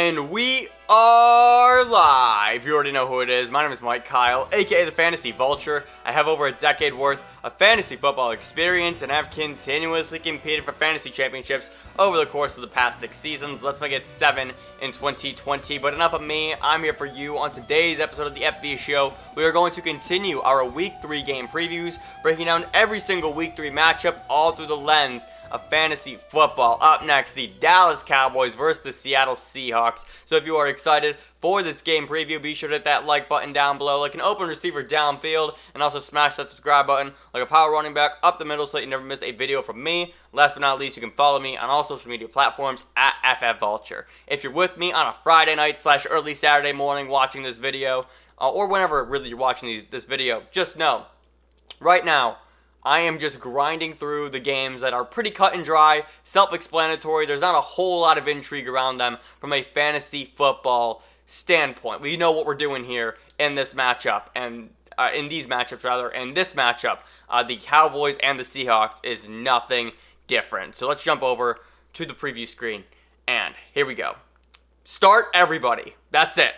And we are live. You already know who it is. My name is Mike Kyle, aka the Fantasy Vulture. I have over a decade worth of fantasy football experience and have continuously competed for fantasy championships over the course of the past 6 seasons. Let's make it 7 in 2020. But enough of me. I'm here for you on today's episode of the FB Show. We are going to continue our Week 3 game previews, breaking down every single Week 3 matchup all through the lens of fantasy football. Up next, the Dallas Cowboys versus the Seattle Seahawks. So if you are excited for this game preview, be sure to hit that like button down below, like an open receiver downfield, and also smash that subscribe button like a power running back up the middle so that you never miss a video from me. Last but not least, you can follow me on all social media platforms at FFVulture. If you're with me on a Friday night / early Saturday morning watching this video, or whenever really you're watching this video, just know, right now, I am just grinding through the games that are pretty cut and dry, self-explanatory. There's not a whole lot of intrigue around them from a fantasy football standpoint. We know what we're doing here in this matchup, and in these matchups rather. And this matchup, the Cowboys and the Seahawks, is nothing different. So let's jump over to the preview screen, and here we go. Start everybody. That's it.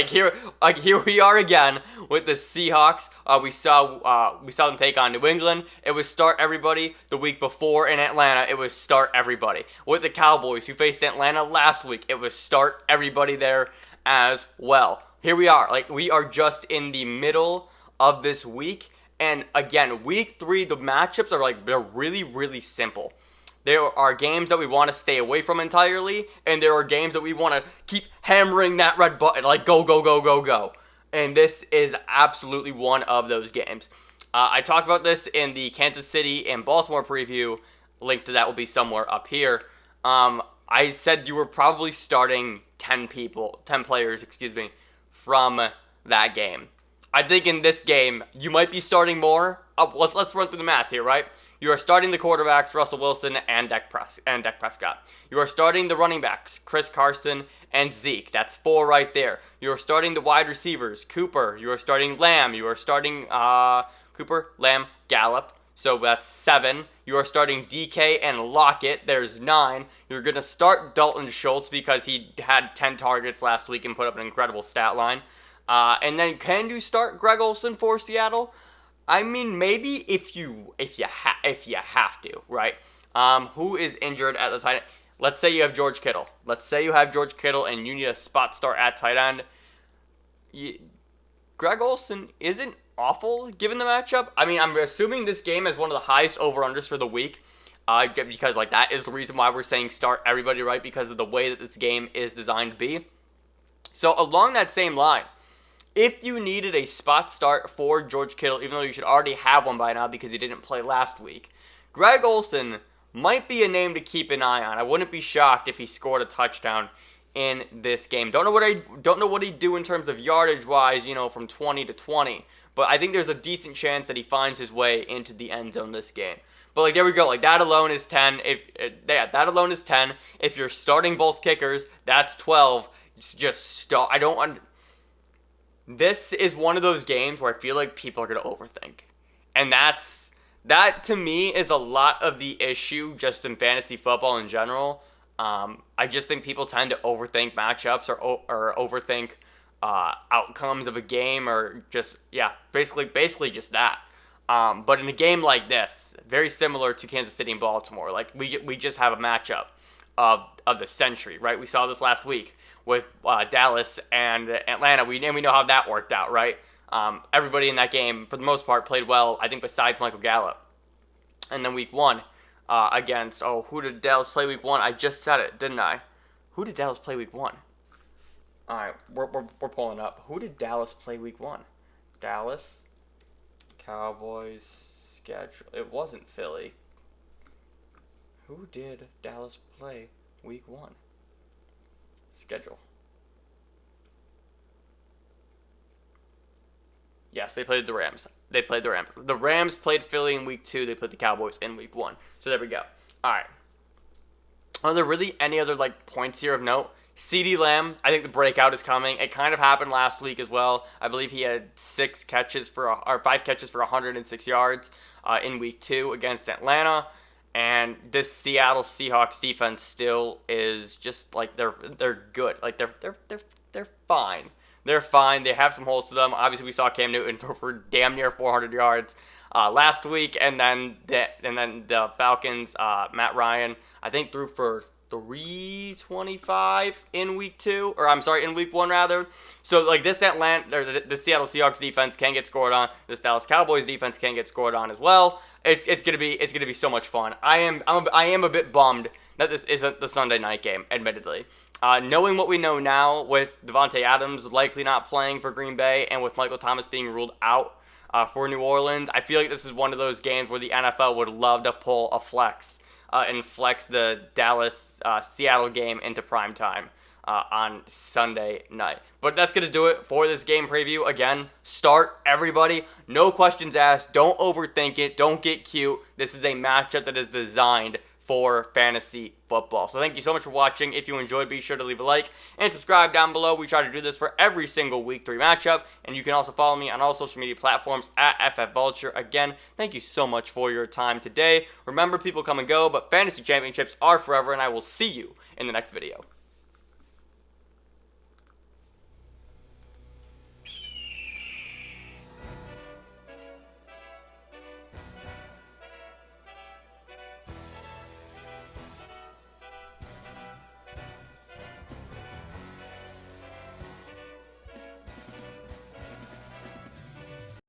Here we are again with the Seahawks. We saw them take on New England. It was start everybody. The week before in Atlanta, it was start everybody. With the Cowboys, who faced Atlanta last week, it was start everybody there as well. Here we are. We are just in the middle of this week, and again, week 3, the matchups are they're really, really simple. There are games that we want to stay away from entirely, and there are games that we want to keep hammering that red button, go, go, go, go, go. And this is absolutely one of those games. I talked about this in the Kansas City and Baltimore preview. Link to that will be somewhere up here. I said you were probably starting 10 players, from that game. I think in this game, you might be starting more. Let's run through the math here, right? You are starting the quarterbacks, Russell Wilson and Dak Prescott. You are starting the running backs, Carson and Zeke. That's 4 right there. You are starting the wide receivers, Cooper. You are starting Lamb. You are starting Cooper, Lamb, Gallup. So that's 7. You are starting DK and Lockett. There's 9. You're going to start Dalton Schultz because he had 10 targets last week and put up an incredible stat line. And then can you start Greg Olsen for Seattle? I mean, maybe if you have to, right? Who is injured at the tight end? Let's say you have George Kittle. And you need a spot start at tight end. Greg Olsen isn't awful given the matchup. I mean, I'm assuming this game is one of the highest over-unders for the week. Because that is the reason why we're saying start everybody, right? Because of the way that this game is designed to be. So along that same line, if you needed a spot start for George Kittle, even though you should already have one by now because he didn't play last week, Greg Olsen might be a name to keep an eye on. I wouldn't be shocked if he scored a touchdown in this game. Don't know what he'd do in terms of yardage wise, from 20 to 20, but I think there's a decent chance that he finds his way into the end zone this game. But there we go. That alone is 10. That alone is 10. If you're starting both kickers, that's 12. Just start. This is one of those games where I feel like people are going to overthink. And that to me is a lot of the issue just in fantasy football in general. I just think people tend to overthink matchups or overthink outcomes of a game or just, basically just that. But in a game like this, very similar to Kansas City and Baltimore, we just have a matchup of the century, right? We saw this last week with Dallas and Atlanta. We know how that worked out, right? Everybody in that game, for the most part, played well, I think, besides Michael Gallup. And then week 1 against, who did Dallas play week 1? I just said it, didn't I? Who did Dallas play week 1? All right, we're pulling up. Who did Dallas play week 1? Dallas Cowboys schedule. It wasn't Philly. Who did Dallas play week 1? Schedule. Yes, they played the Rams. The Rams played Philly in week 2. They played the Cowboys in week 1. So there we go. All right. Are there really any other points here of note? Ceedee Lamb, I think the breakout is coming. It kind of happened last week as well. I believe he had 5 catches for 106 yards in week 2 against Atlanta. And this Seattle Seahawks defense still is just like they're good. Like they're fine. They're fine. They have some holes to them. Obviously, we saw Cam Newton throw for damn near 400 yards last week, and then the Falcons, Matt Ryan, I think threw for 325 in week 2, or I'm sorry, in week 1 rather. So like this the Seattle Seahawks defense can get scored on. This Dallas Cowboys defense can get scored on as well. It's gonna be so much fun. I am a bit bummed that this isn't the Sunday night game, admittedly. Knowing what we know now, with Devontae Adams likely not playing for Green Bay and with Michael Thomas being ruled out for New Orleans, I feel like this is one of those games where the NFL would love to pull a flex and flex the Dallas Seattle game into prime time on Sunday night. But that's going to do it for this game preview. Again, start everybody. No questions asked. Don't overthink it. Don't get cute. This is a matchup that is designed for fantasy football. So thank you so much for watching. If you enjoyed, be sure to leave a like and subscribe down below. We try to do this for every single week 3 matchup, and you can also follow me on all social media platforms at FFVulture. Again, thank you so much for your time today. Remember, people come and go, but fantasy championships are forever, and I will see you in the next video.